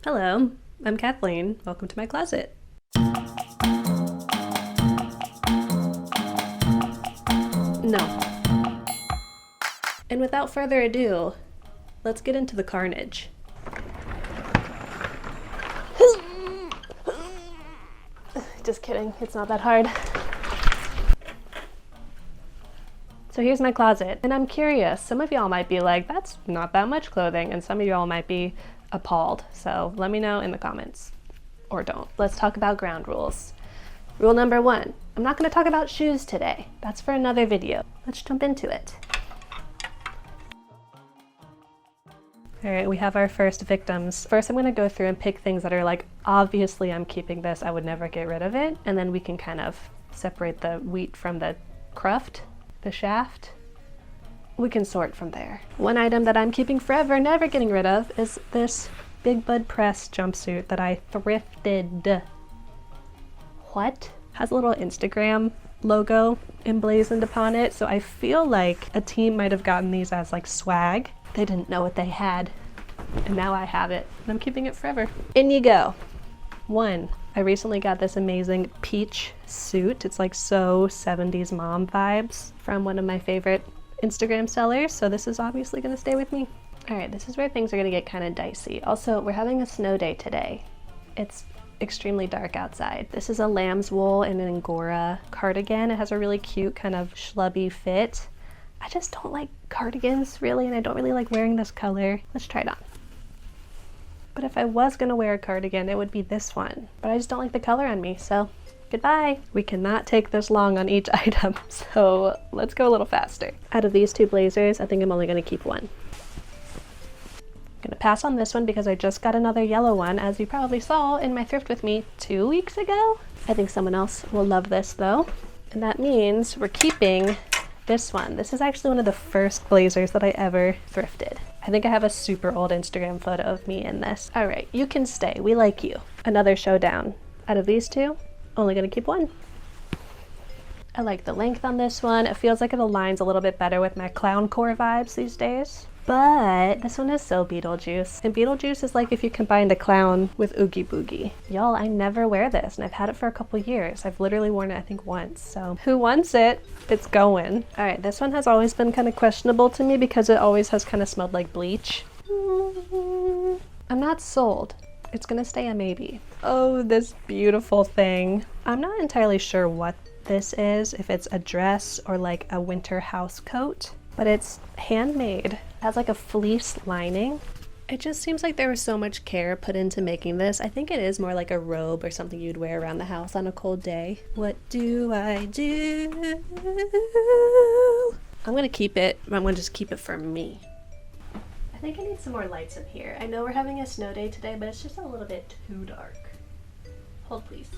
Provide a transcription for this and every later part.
Hello, I'm Kathleen. Welcome to my closet. No. And without further ado, let's get into the carnage. Just kidding, it's not that hard. So here's my closet, and I'm curious, some of y'all might be like, that's not that much clothing, and some of y'all might be appalled. So let me know in the comments, or don't. Let's talk about ground rules. Rule number 1, I'm not gonna talk about shoes today. That's for another video. Let's jump into it. All right, we have our first victims. First, I'm gonna go through and pick things that are like, obviously I'm keeping this, I would never get rid of it. And then we can kind of separate the wheat from the cruft, the shaft. We can sort from there. One item that I'm keeping forever, never getting rid of, is this Big Bud Press jumpsuit that I thrifted. What? Has a little Instagram logo emblazoned upon it, so I feel like a team might have gotten these as like swag. They didn't know what they had, and now I have it, and I'm keeping it forever. In you go. 1, I recently got this amazing peach suit. It's like so 70s mom vibes from one of my favorite Instagram sellers, so this is obviously gonna stay with me. All right, this is where things are gonna get kind of dicey. Also, we're having a snow day today. It's extremely dark outside. This is a lamb's wool and an Angora cardigan. It has a really cute kind of schlubby fit. I just don't like cardigans really, and I don't really like wearing this color. Let's try it on. But if I was gonna wear a cardigan, it would be this one. But I just don't like the color on me, so goodbye. We cannot take this long on each item, so let's go a little faster. Out of these 2 blazers, I think I'm only gonna keep one. I'm gonna pass on this one because I just got another yellow one, as you probably saw in my thrift with me 2 weeks ago. I think someone else will love this though. And that means we're keeping this one. This is actually one of the first blazers that I ever thrifted. I think I have a super old Instagram photo of me in this. All right, you can stay, we like you. Another showdown. Out of these 2, only gonna keep one. I like the length on this one. It feels like it aligns a little bit better with my clown core vibes these days. But this one is so Beetlejuice. And Beetlejuice is like if you combined a clown with Oogie Boogie. Y'all, I never wear this, and I've had it for a couple years. I've literally worn it, I think, once. So who wants it? It's going. All right, this one has always been kind of questionable to me because it always has kind of smelled like bleach. I'm not sold. It's gonna stay a maybe. Oh, this beautiful thing. I'm not entirely sure what this is, if it's a dress or like a winter house coat, but it's handmade. It has like a fleece lining. It just seems like there was so much care put into making this. I think it is more like a robe or something you'd wear around the house on a cold day. What do I do? I'm gonna keep it. I'm gonna just keep it for me. I think I need some more lights in here. I know we're having a snow day today, but it's just a little bit too dark. Hold please.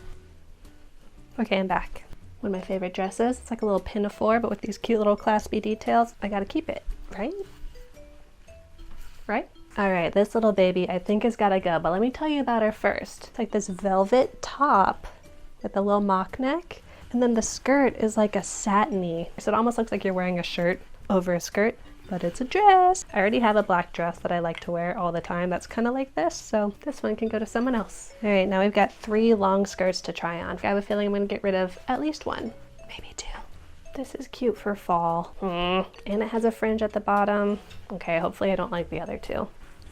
Okay, I'm back. One of my favorite dresses. It's like a little pinafore, but with these cute little claspy details. I gotta keep it, right? Right? All right, this little baby I think has gotta go, but let me tell you about her first. It's like this velvet top with a little mock neck, and then the skirt is like a satiny. So it almost looks like you're wearing a shirt over a skirt, but it's a dress. I already have a black dress that I like to wear all the time that's kind of like this, so this one can go to someone else. All right, now we've got 3 long skirts to try on. I have a feeling I'm gonna get rid of at least 1, maybe 2. This is cute for fall. And it has a fringe at the bottom. Okay, hopefully I don't like the other 2.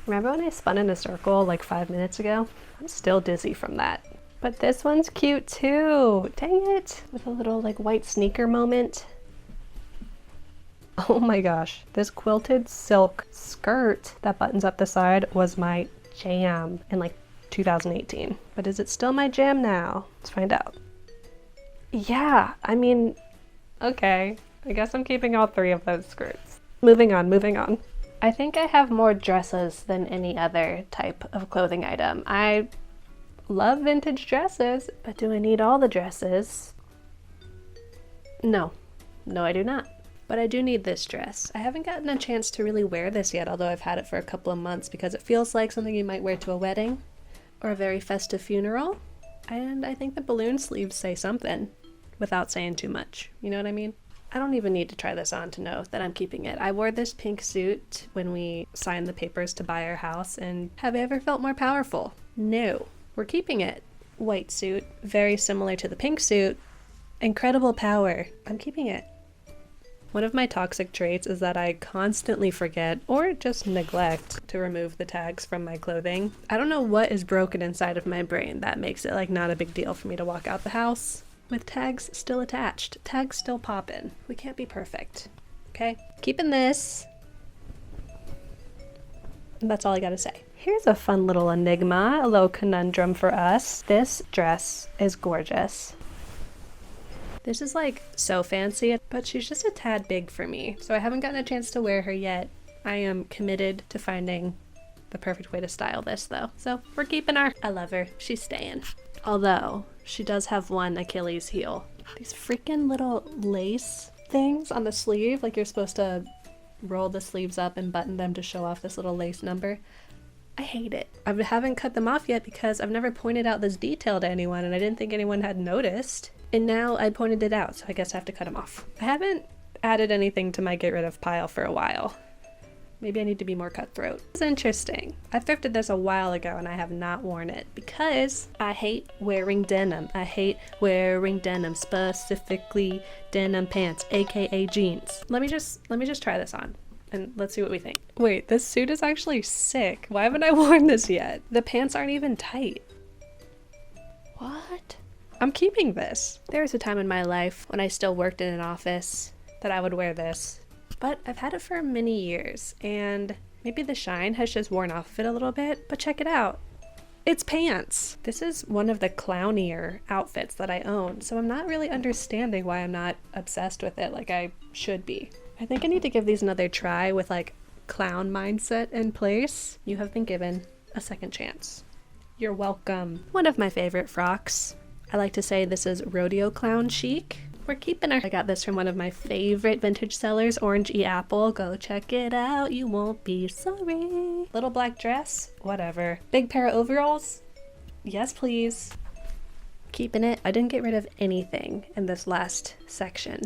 Remember when I spun in a circle like 5 minutes ago? I'm still dizzy from that. But this one's cute too. Dang it. With a little like white sneaker moment. Oh my gosh, this quilted silk skirt that buttons up the side was my jam in like 2018. But is it still my jam now? Let's find out. Yeah, I mean, okay. I guess I'm keeping all 3 of those skirts. Moving on, moving on. I think I have more dresses than any other type of clothing item. I love vintage dresses, but do I need all the dresses? No. No, I do not. But I do need this dress. I haven't gotten a chance to really wear this yet, although I've had it for a couple of months because it feels like something you might wear to a wedding or a very festive funeral. And I think the balloon sleeves say something without saying too much. You know what I mean? I don't even need to try this on to know that I'm keeping it. I wore this pink suit when we signed the papers to buy our house, and have I ever felt more powerful? No, we're keeping it. White suit, very similar to the pink suit. Incredible power. I'm keeping it. One of my toxic traits is that I constantly forget or just neglect to remove the tags from my clothing. I don't know what is broken inside of my brain that makes it like not a big deal for me to walk out the house with tags still attached, tags still poppin'. We can't be perfect, okay? Keeping this. That's all I gotta say. Here's a fun little enigma, a little conundrum for us. This dress is gorgeous. This is like so fancy, but she's just a tad big for me, so I haven't gotten a chance to wear her yet. I am committed to finding the perfect way to style this though, so we're keeping her. I love her. She's staying. Although, she does have one Achilles heel. These freaking little lace things on the sleeve, like you're supposed to roll the sleeves up and button them to show off this little lace number. I hate it. I haven't cut them off yet because I've never pointed out this detail to anyone and I didn't think anyone had noticed. And now I pointed it out, so I guess I have to cut them off. I haven't added anything to my get rid of pile for a while. Maybe I need to be more cutthroat. It's interesting. I thrifted this a while ago and I have not worn it because I hate wearing denim. I hate wearing denim, specifically denim pants, aka jeans. Let me just try this on and let's see what we think. Wait, this suit is actually sick. Why haven't I worn this yet? The pants aren't even tight. What? I'm keeping this. There was a time in my life when I still worked in an office that I would wear this, but I've had it for many years and maybe the shine has just worn off of it a little bit, but check it out. It's pants. This is one of the clownier outfits that I own, so I'm not really understanding why I'm not obsessed with it like I should be. I think I need to give these another try with like clown mindset in place. You have been given a second chance. You're welcome. One of my favorite frocks. I like to say this is rodeo clown chic. We're keeping her. I got this from one of my favorite vintage sellers, Orange E Apple. Go check it out, you won't be sorry. Little black dress, whatever. Big pair of overalls, yes please. Keeping it. I didn't get rid of anything in this last section.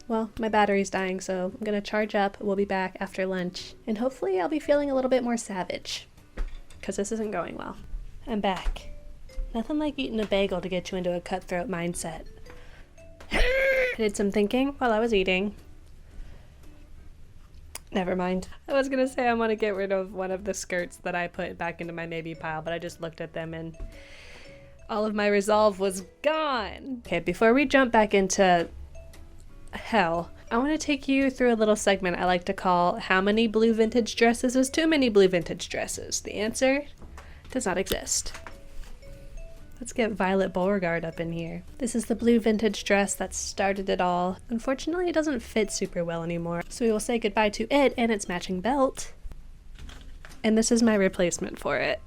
Well, my battery's dying, so I'm gonna charge up. We'll be back after lunch, and hopefully I'll be feeling a little bit more savage, because this isn't going well. I'm back. Nothing like eating a bagel to get you into a cutthroat mindset. I did some thinking while I was eating. Never mind. I was gonna say I want to get rid of one of the skirts that I put back into my maybe pile, but I just looked at them and all of my resolve was gone. Okay, before we jump back into hell, I want to take you through a little segment I like to call How Many Blue Vintage Dresses Is Too Many Blue Vintage Dresses? The answer does not exist. Let's get Violet Beauregard up in here. This is the blue vintage dress that started it all. Unfortunately, it doesn't fit super well anymore, so we will say goodbye to it and its matching belt. And this is my replacement for it.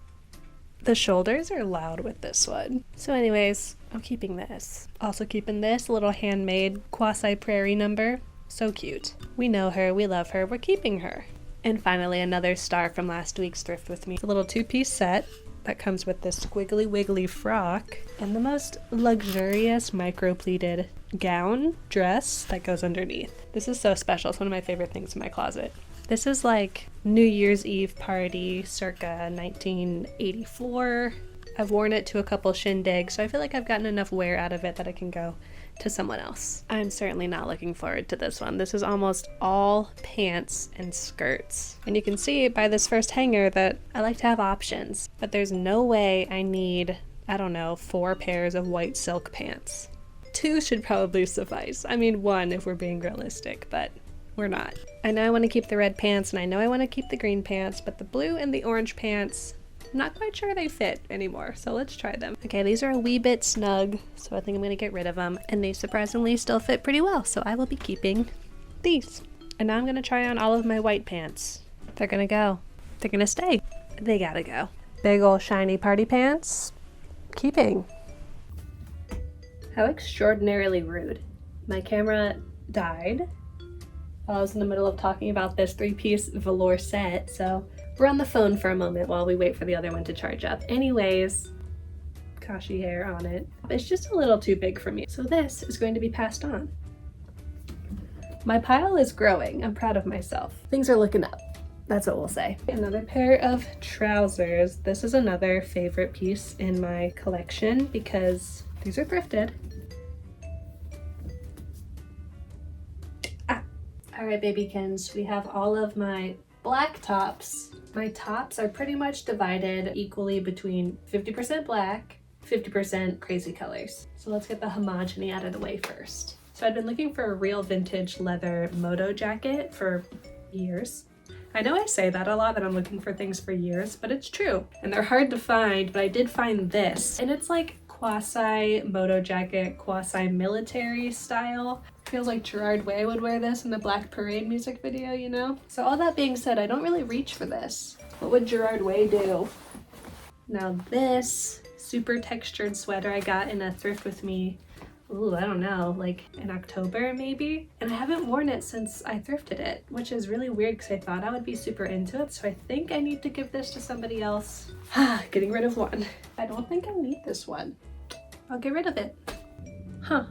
The shoulders are loud with this one. So anyways, I'm keeping this. Also keeping this little handmade quasi-prairie number. So cute. We know her, we love her, we're keeping her. And finally, another star from last week's Thrift With Me. It's a little two-piece set that comes with this squiggly wiggly frock and the most luxurious micro-pleated gown dress that goes underneath. This is so special. It's one of my favorite things in my closet. This is like New Year's Eve party circa 1984. I've worn it to a couple shindigs, so I feel like I've gotten enough wear out of it that I can go to someone else. I'm certainly not looking forward to this one. This is almost all pants and skirts. And you can see by this first hanger that I like to have options, but there's no way I need, I don't know, 4 pairs of white silk pants. 2 should probably suffice. I mean 1 if we're being realistic, but we're not. I know I want to keep the red pants and I know I want to keep the green pants, but the blue and the orange pants, I'm not quite sure they fit anymore, so let's try them. Okay, these are a wee bit snug, so I think I'm gonna get rid of them. And they surprisingly still fit pretty well, so I will be keeping these. And now I'm gonna try on all of my white pants. They're gonna go. They're gonna stay. They gotta go. Big ol' shiny party pants. Keeping. How extraordinarily rude. My camera died while I was in the middle of talking about this 3-piece velour set, so we're on the phone for a moment while we wait for the other one to charge up. Anyways, Kashi hair on it. It's just a little too big for me, so this is going to be passed on. My pile is growing. I'm proud of myself. Things are looking up. That's what we'll say. Another pair of trousers. This is another favorite piece in my collection because these are thrifted. All right, babykins, we have all of my black tops. My tops are pretty much divided equally between 50% black, 50% crazy colors. So let's get the homogeny out of the way first. So I've been looking for a real vintage leather moto jacket for years. I know I say that a lot, that I'm looking for things for years, but it's true. And they're hard to find, but I did find this. And it's like quasi moto jacket, quasi military style. Feels like Gerard Way would wear this in the Black Parade music video, you know? So all that being said, I don't really reach for this. What would Gerard Way do? Now this super textured sweater I got in a thrift with me, ooh, I don't know, like in October maybe? And I haven't worn it since I thrifted it, which is really weird because I thought I would be super into it. So I think I need to give this to somebody else. Getting rid of one. I don't think I need this one. I'll get rid of it. Huh.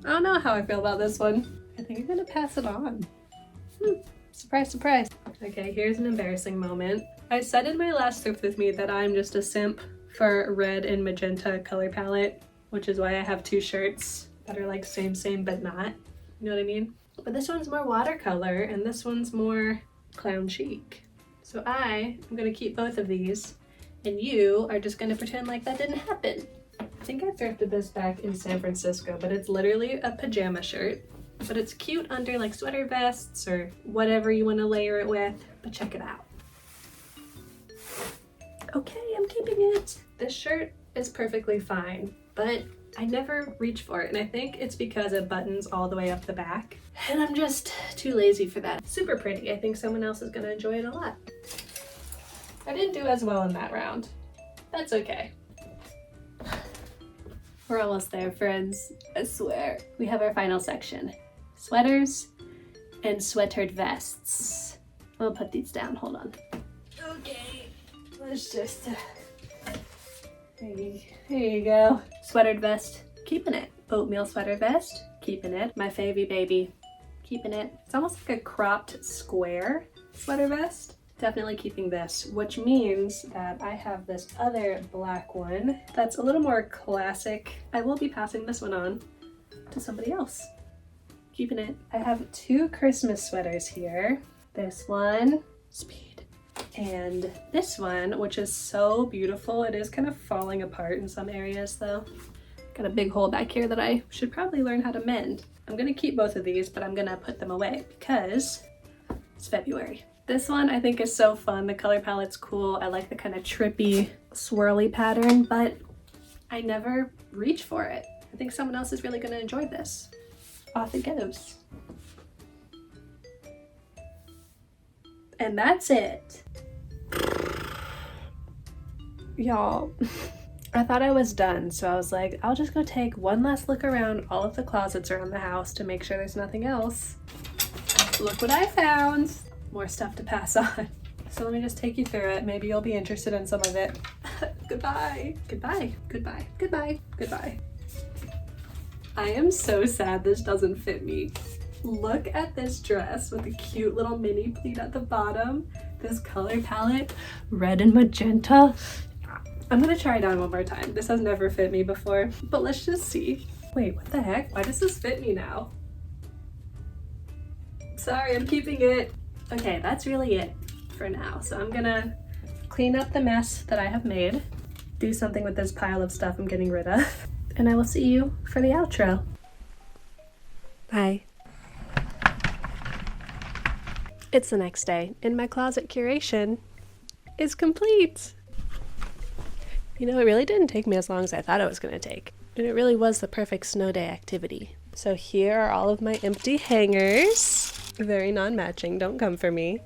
I don't know how I feel about this one. I think I'm gonna pass it on. Surprise, surprise. Okay, here's an embarrassing moment. I said in my last thrift with me that I'm just a simp for red and magenta color palette, which is why I have two shirts that are like same but not. You know what I mean? But this one's more watercolor and this one's more clown chic. So I am gonna keep both of these and you are just gonna pretend like that didn't happen. I think I thrifted this back in San Francisco, but it's literally a pajama shirt. But it's cute under like sweater vests or whatever you want to layer it with, but check it out. Okay, I'm keeping it. This shirt is perfectly fine, but I never reach for it, and I think it's because it buttons all the way up the back, and I'm just too lazy for that. Super pretty. I think someone else is gonna enjoy it a lot. I didn't do as well in that round. That's okay. We're almost there, friends. I swear. We have our final section. Sweaters and sweatered vests. I'll put these down, hold on. Okay, let's just, there you go. Sweatered vest, keeping it. Oatmeal sweater vest, keeping it. My favy baby, keeping it. It's almost like a cropped square sweater vest. Definitely keeping this, which means that I have this other black one that's a little more classic. I will be passing this one on to somebody else. Keeping it. I have two Christmas sweaters here. This one, speed, and this one, which is so beautiful. It is kind of falling apart in some areas though. Got a big hole back here that I should probably learn how to mend. I'm gonna keep both of these, but I'm gonna put them away because it's February. This one I think is so fun. The color palette's cool. I like the kind of trippy, swirly pattern, but I never reach for it. I think someone else is really gonna enjoy this. Off it goes. And that's it. Y'all, I thought I was done, so I was like, I'll just go take one last look around all of the closets around the house to make sure there's nothing else. Look what I found. More stuff to pass on. So let me just take you through it. Maybe you'll be interested in some of it. Goodbye. Goodbye. Goodbye. Goodbye. Goodbye. I am so sad this doesn't fit me. Look at this dress with a cute little mini pleat at the bottom. This color palette, red and magenta. I'm gonna try it on one more time. This has never fit me before, but let's just see. Wait, what the heck? Why does this fit me now? Sorry, I'm keeping it. Okay, that's really it for now. So I'm gonna clean up the mess that I have made, do something with this pile of stuff I'm getting rid of, and I will see you for the outro. Bye. It's the next day, and my closet curation is complete. You know, it really didn't take me as long as I thought it was gonna take. And it really was the perfect snow day activity. So here are all of my empty hangers. Very non-matching, don't come for me.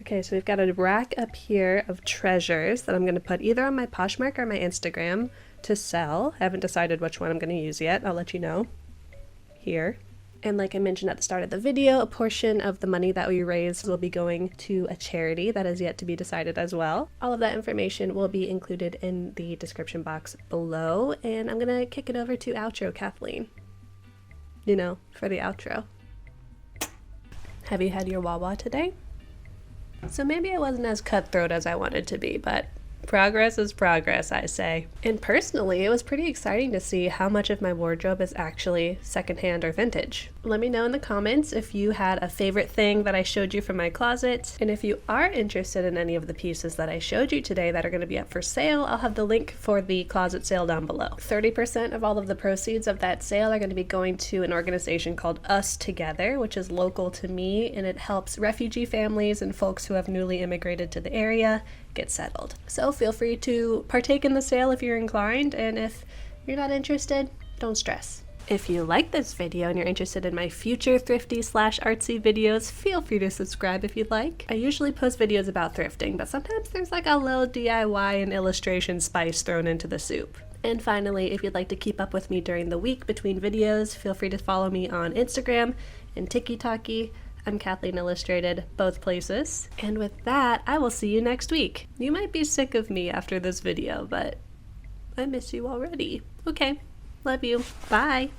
Okay, so we've got a rack up here of treasures that I'm gonna put either on my Poshmark or my Instagram to sell. I haven't decided which one I'm gonna use yet. I'll let you know. Here. And like I mentioned at the start of the video, a portion of the money that we raise will be going to a charity that is yet to be decided as well. All of that information will be included in the description box below, and I'm gonna kick it over to outro Kathleen. You know, for the outro. Have you had your Wawa today? So maybe I wasn't as cutthroat as I wanted to be, but progress is progress, I say. And personally, it was pretty exciting to see how much of my wardrobe is actually secondhand or vintage. Let me know in the comments if you had a favorite thing that I showed you from my closet. And if you are interested in any of the pieces that I showed you today that are going to be up for sale, I'll have the link for the closet sale down below. 30% of all of the proceeds of that sale are going to be going to an organization called Us Together, which is local to me, and it helps refugee families and folks who have newly immigrated to the area get settled. So feel free to partake in the sale if you're inclined, and if you're not interested, don't stress. If you like this video and you're interested in my future thrifty/artsy videos, feel free to subscribe if you'd like. I usually post videos about thrifting, but sometimes there's like a little DIY and illustration spice thrown into the soup. And finally, if you'd like to keep up with me during the week between videos, feel free to follow me on Instagram and TiqueToque. I'm kathleenillustrated, both places. And with that, I will see you next week. You might be sick of me after this video, but I miss you already. Okay, love you. Bye.